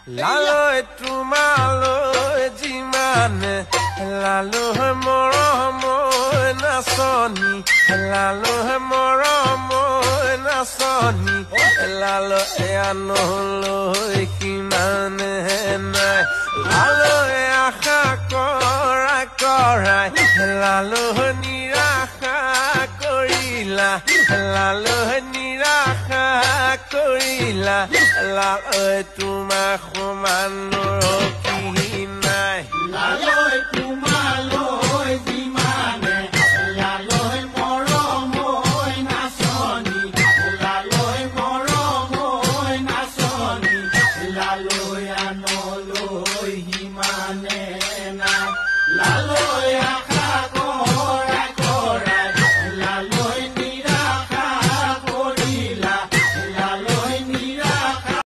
লালৈ তোমালৈ যিমানে লালৈ মৰম নাচনী লালৈ মৰম নাচনী লালৈ আনলৈ কিমানে নাই লালৈ আশা কৰা কৰাই লালৈ নিৰাশা কৰিলা লালৈ নিৰাশা কৰিলা লালৈ তোমাক সমান